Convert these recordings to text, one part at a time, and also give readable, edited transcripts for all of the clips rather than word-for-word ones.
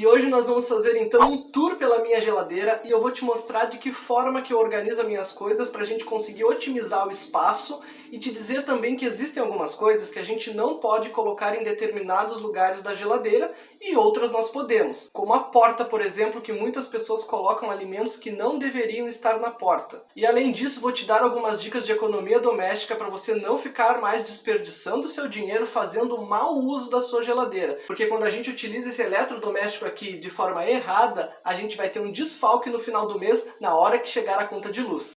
E hoje nós vamos fazer então um tour pela minha geladeira e eu vou te mostrar de que forma que eu organizo as minhas coisas para a gente conseguir otimizar o espaço e te dizer também que existem algumas coisas que a gente não pode colocar em determinados lugares da geladeira e outras nós podemos. Como a porta, por exemplo, que muitas pessoas colocam alimentos que não deveriam estar na porta. E além disso, vou te dar algumas dicas de economia doméstica para você não ficar mais desperdiçando seu dinheiro fazendo mau uso da sua geladeira. Porque quando a gente utiliza esse eletrodoméstico aqui de forma errada, a gente vai ter um desfalque no final do mês na hora que chegar a conta de luz.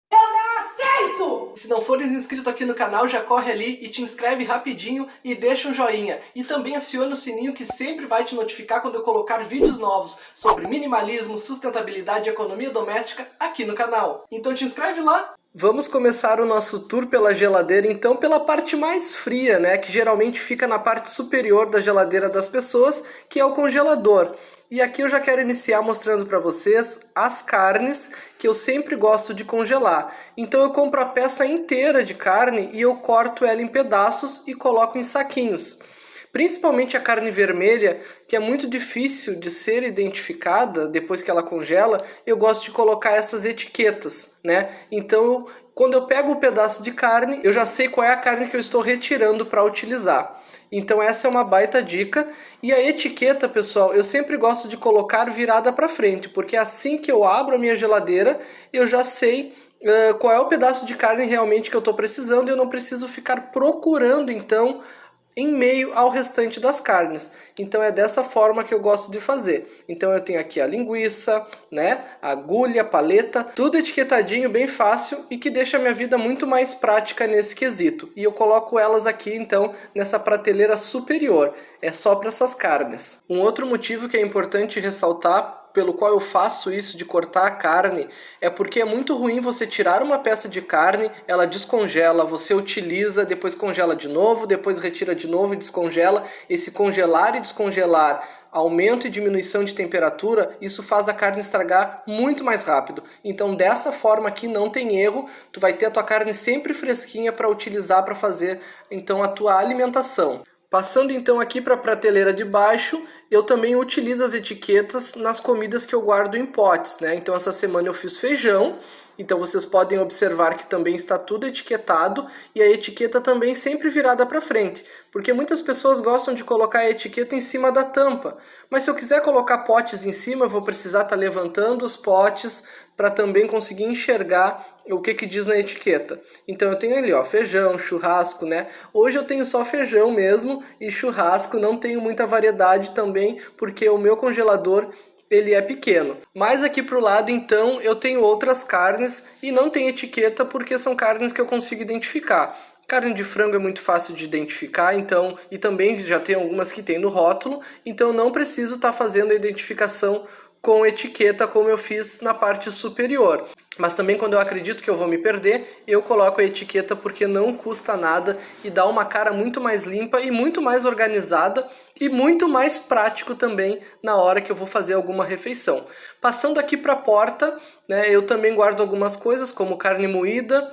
Se não fores inscrito aqui no canal, já corre ali e te inscreve rapidinho e deixa um joinha. E também aciona o sininho que sempre vai te notificar quando eu colocar vídeos novos sobre minimalismo, sustentabilidade e economia doméstica aqui no canal. Então te inscreve lá! Vamos começar o nosso tour pela geladeira, então pela parte mais fria, né, que geralmente fica na parte superior da geladeira das pessoas, que é o congelador. E aqui eu já quero iniciar mostrando para vocês as carnes que eu sempre gosto de congelar. Então eu compro a peça inteira de carne e eu corto ela em pedaços e coloco em saquinhos. Principalmente a carne vermelha, que é muito difícil de ser identificada depois que ela congela, eu gosto de colocar essas etiquetas, né? Então, quando eu pego o pedaço de carne, eu já sei qual é a carne que eu estou retirando para utilizar. Então essa é uma baita dica. E a etiqueta, pessoal, eu sempre gosto de colocar virada para frente, porque assim que eu abro a minha geladeira, eu já sei qual é o pedaço de carne realmente que eu estou precisando e eu não preciso ficar procurando, então, em meio ao restante das carnes. Então é dessa forma que eu gosto de fazer. Então eu tenho aqui a linguiça, né, a agulha, a paleta, tudo etiquetadinho, bem fácil e que deixa a minha vida muito mais prática nesse quesito. E eu coloco elas aqui então nessa prateleira superior. É só para essas carnes. Um outro motivo que é importante ressaltar pelo qual eu faço isso de cortar a carne, é porque é muito ruim você tirar uma peça de carne, ela descongela, você utiliza, depois congela de novo, depois retira de novo e descongela. Esse congelar e descongelar, aumento e diminuição de temperatura, isso faz a carne estragar muito mais rápido. Então dessa forma aqui não tem erro, tu vai ter a tua carne sempre fresquinha para utilizar para fazer então a tua alimentação. Passando então aqui para a prateleira de baixo, eu também utilizo as etiquetas nas comidas que eu guardo em potes, né? Então essa semana eu fiz feijão, então vocês podem observar que também está tudo etiquetado e a etiqueta também sempre virada para frente, porque muitas pessoas gostam de colocar a etiqueta em cima da tampa, mas se eu quiser colocar potes em cima, eu vou precisar estar levantando os potes para também conseguir enxergar o que diz na etiqueta. Então eu tenho ali, ó, feijão, churrasco, né? Hoje eu tenho só feijão mesmo e churrasco, não tenho muita variedade também, porque o meu congelador ele é pequeno. Mas aqui pro lado, então, eu tenho outras carnes e não tem etiqueta porque são carnes que eu consigo identificar. Carne de frango é muito fácil de identificar, então, e também já tem algumas que tem no rótulo, então eu não preciso estar fazendo a identificação com etiqueta como eu fiz na parte superior. Mas também quando eu acredito que eu vou me perder, eu coloco a etiqueta porque não custa nada e dá uma cara muito mais limpa e muito mais organizada e muito mais prático também na hora que eu vou fazer alguma refeição. Passando aqui para a porta, né, eu também guardo algumas coisas como carne moída,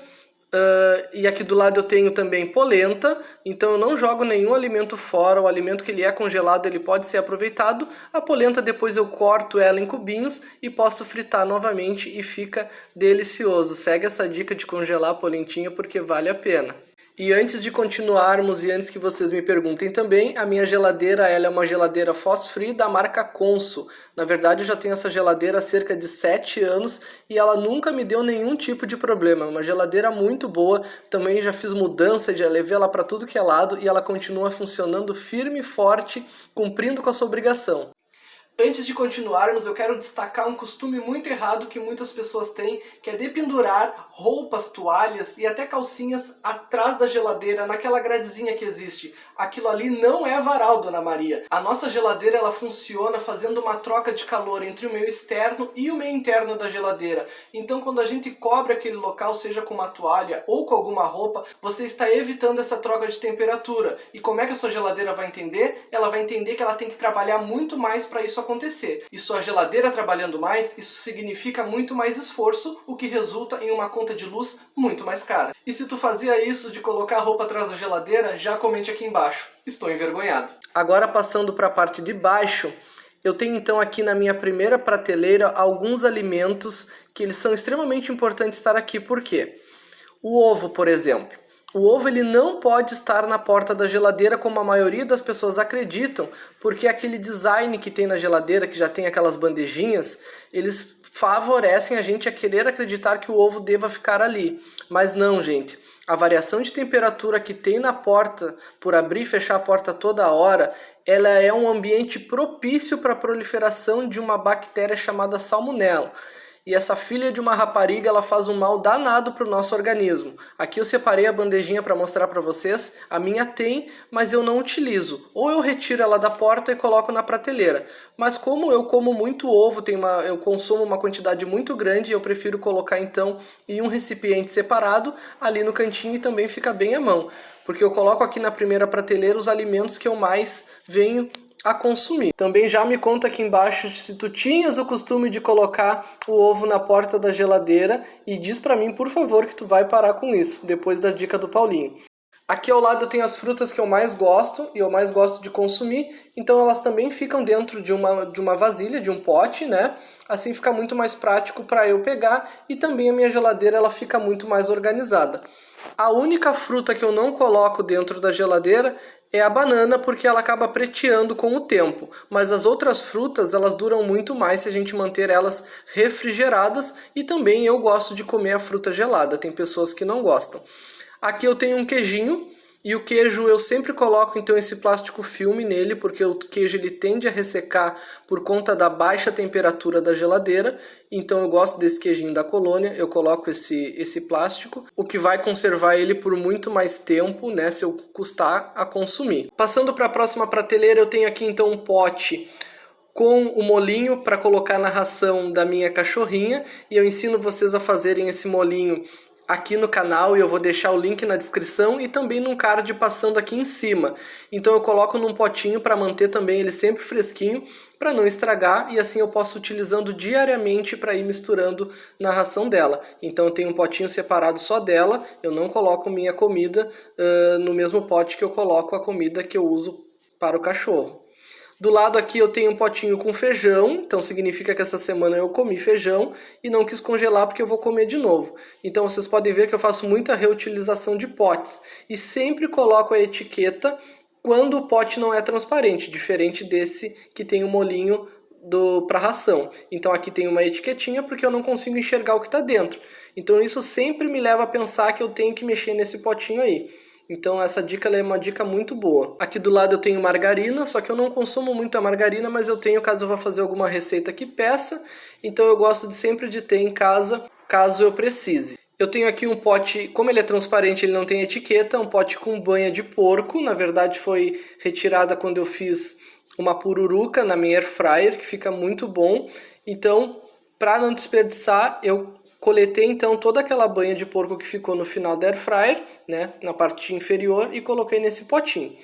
e aqui do lado eu tenho também polenta, então eu não jogo nenhum alimento fora, o alimento que ele é congelado ele pode ser aproveitado. A polenta depois eu corto ela em cubinhos e posso fritar novamente e fica delicioso. Segue essa dica de congelar a polentinha porque vale a pena. E antes de continuarmos e antes que vocês me perguntem também, a minha geladeira ela é uma geladeira frost-free da marca Consul. Na verdade eu já tenho essa geladeira há cerca de 7 anos e ela nunca me deu nenhum tipo de problema. É uma geladeira muito boa, também já fiz mudança, já levei ela para tudo que é lado e ela continua funcionando firme e forte, cumprindo com a sua obrigação. Antes de continuarmos, eu quero destacar um costume muito errado que muitas pessoas têm, que é dependurar roupas, toalhas e até calcinhas atrás da geladeira, naquela gradezinha que existe. Aquilo ali não é varal, Dona Maria. A nossa geladeira ela funciona fazendo uma troca de calor entre o meio externo e o meio interno da geladeira. Então quando a gente cobre aquele local, seja com uma toalha ou com alguma roupa, você está evitando essa troca de temperatura. E como é que a sua geladeira vai entender? Ela vai entender que ela tem que trabalhar muito mais para isso acontecer. E sua geladeira trabalhando mais, isso significa muito mais esforço, o que resulta em uma conta de luz muito mais cara. E se tu fazia isso de colocar a roupa atrás da geladeira, já comente aqui embaixo. Estou envergonhado. Agora passando para a parte de baixo, Eu tenho então aqui na minha primeira prateleira alguns alimentos que eles são extremamente importantes estar aqui. Por quê? O ovo, por exemplo. O ovo ele não pode estar na porta da geladeira como a maioria das pessoas acreditam, porque aquele design que tem na geladeira, que já tem aquelas bandejinhas, eles favorecem a gente a querer acreditar que o ovo deva ficar ali. Mas não, gente. A variação de temperatura que tem na porta, por abrir e fechar a porta toda hora, ela é um ambiente propício para a proliferação de uma bactéria chamada salmonela. E essa filha de uma rapariga, ela faz um mal danado para o nosso organismo. Aqui eu separei a bandejinha para mostrar para vocês. A minha tem, mas eu não utilizo. Ou eu retiro ela da porta e coloco na prateleira. Mas como eu como muito ovo, eu consumo uma quantidade muito grande, eu prefiro colocar então em um recipiente separado, ali no cantinho, e também fica bem à mão. Porque eu coloco aqui na primeira prateleira os alimentos que eu mais venho a consumir. Também já me conta aqui embaixo se tu tinhas o costume de colocar o ovo na porta da geladeira e diz pra mim, por favor, que tu vai parar com isso, depois da dica do Paulinho. Aqui ao lado eu tenho as frutas que eu mais gosto e eu mais gosto de consumir, então elas também ficam dentro de uma vasilha, de um pote, né? Assim fica muito mais prático para eu pegar e também a minha geladeira ela fica muito mais organizada. A única fruta que eu não coloco dentro da geladeira é a banana, porque ela acaba preteando com o tempo. Mas as outras frutas, elas duram muito mais se a gente manter elas refrigeradas. E também eu gosto de comer a fruta gelada, tem pessoas que não gostam. Aqui eu tenho um queijinho. E o queijo eu sempre coloco então esse plástico filme nele, porque o queijo ele tende a ressecar por conta da baixa temperatura da geladeira. Então eu gosto desse queijinho da Colônia, eu coloco esse plástico, o que vai conservar ele por muito mais tempo, né, se eu custar a consumir. Passando para a próxima prateleira, eu tenho aqui então um pote com o molinho para colocar na ração da minha cachorrinha, e eu ensino vocês a fazerem esse molinho aqui no canal, e eu vou deixar o link na descrição e também num card passando aqui em cima. Então eu coloco num potinho para manter também ele sempre fresquinho, para não estragar, e assim eu posso utilizando diariamente para ir misturando na ração dela. Então eu tenho um potinho separado só dela, eu não coloco minha comida no mesmo pote que eu coloco a comida que eu uso para o cachorro. Do lado aqui eu tenho um potinho com feijão, então significa que essa semana eu comi feijão e não quis congelar porque eu vou comer de novo. Então vocês podem ver que eu faço muita reutilização de potes e sempre coloco a etiqueta quando o pote não é transparente, diferente desse que tem o molinho para ração. Então aqui tem uma etiquetinha porque eu não consigo enxergar o que está dentro. Então isso sempre me leva a pensar que eu tenho que mexer nesse potinho aí. Então essa dica é uma dica muito boa. Aqui do lado eu tenho margarina, só que eu não consumo muita margarina, mas eu tenho caso eu vá fazer alguma receita que peça. Então eu gosto de sempre de ter em casa, caso eu precise. Eu tenho aqui um pote, como ele é transparente, ele não tem etiqueta, um pote com banha de porco. Na verdade foi retirada quando eu fiz uma pururuca na minha air fryer, que fica muito bom. Então, para não desperdiçar, eu coletei então toda aquela banha de porco que ficou no final da air fryer, né, na parte inferior, e coloquei nesse potinho.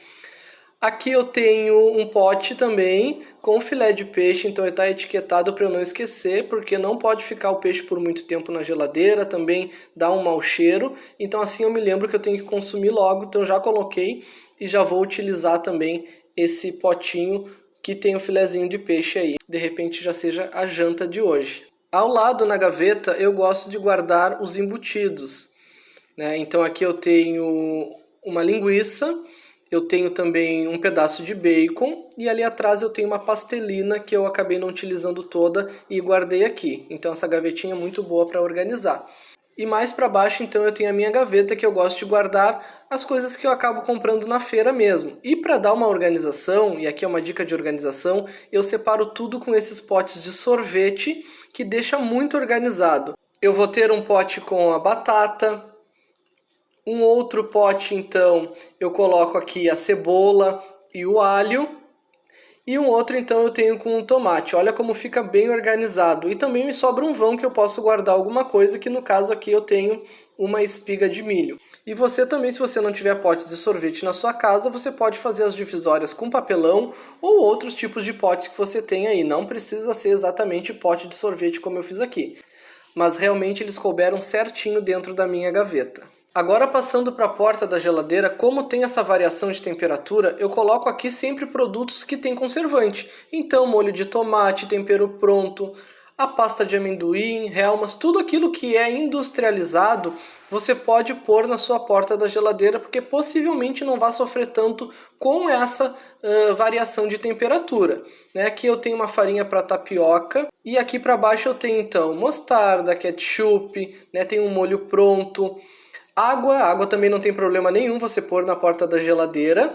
Aqui eu tenho um pote também com filé de peixe, então ele está etiquetado para eu não esquecer, porque não pode ficar o peixe por muito tempo na geladeira, também dá um mau cheiro, então assim eu me lembro que eu tenho que consumir logo, então já coloquei e já vou utilizar também esse potinho que tem o filezinho de peixe aí, de repente já seja a janta de hoje. Ao lado na gaveta eu gosto de guardar os embutidos, né? Então aqui eu tenho uma linguiça, eu tenho também um pedaço de bacon e ali atrás eu tenho uma pastelina que eu acabei não utilizando toda e guardei aqui. Então essa gavetinha é muito boa para organizar. E mais para baixo então eu tenho a minha gaveta que eu gosto de guardar as coisas que eu acabo comprando na feira mesmo. E para dar uma organização, e aqui é uma dica de organização, eu separo tudo com esses potes de sorvete que deixa muito organizado. Eu vou ter um pote com a batata, um outro pote então eu coloco aqui a cebola e o alho, e um outro então eu tenho com o tomate. Olha como fica bem organizado. E também me sobra um vão que eu posso guardar alguma coisa, que no caso aqui eu tenho uma espiga de milho. E você também, se você não tiver pote de sorvete na sua casa, você pode fazer as divisórias com papelão ou outros tipos de potes que você tem aí. Não precisa ser exatamente pote de sorvete como eu fiz aqui. Mas realmente eles couberam certinho dentro da minha gaveta. Agora passando para a porta da geladeira, como tem essa variação de temperatura, eu coloco aqui sempre produtos que têm conservante. Então molho de tomate, tempero pronto, a pasta de amendoim, relmas, tudo aquilo que é industrializado, você pode pôr na sua porta da geladeira, porque possivelmente não vai sofrer tanto com essa variação de temperatura. Né? Aqui eu tenho uma farinha para tapioca e aqui para baixo eu tenho então mostarda, ketchup, né? Tem um molho pronto. Água também não tem problema nenhum você pôr na porta da geladeira.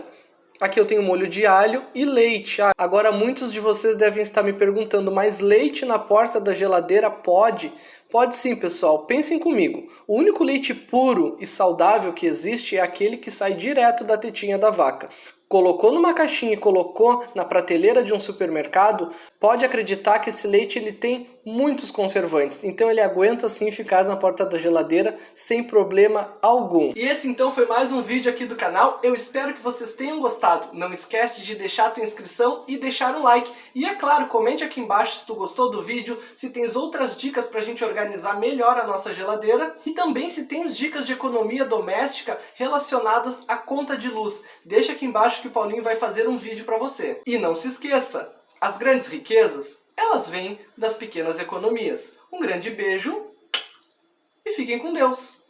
Aqui eu tenho molho de alho e leite. Agora muitos de vocês devem estar me perguntando, mas leite na porta da geladeira pode? Pode sim, pessoal. Pensem comigo. O único leite puro e saudável que existe é aquele que sai direto da tetinha da vaca. Colocou numa caixinha e colocou na prateleira de um supermercado, pode acreditar que esse leite ele tem muitos conservantes, então ele aguenta sim ficar na porta da geladeira sem problema algum. E esse então foi mais um vídeo aqui do canal, eu espero que vocês tenham gostado. Não esquece de deixar a tua inscrição e deixar um like. E é claro, comente aqui embaixo se tu gostou do vídeo, se tens outras dicas pra gente organizar melhor a nossa geladeira e também se tens dicas de economia doméstica relacionadas à conta de luz. Deixa aqui embaixo que o Paulinho vai fazer um vídeo pra você. E não se esqueça, as grandes riquezas, elas vêm das pequenas economias. Um grande beijo e fiquem com Deus!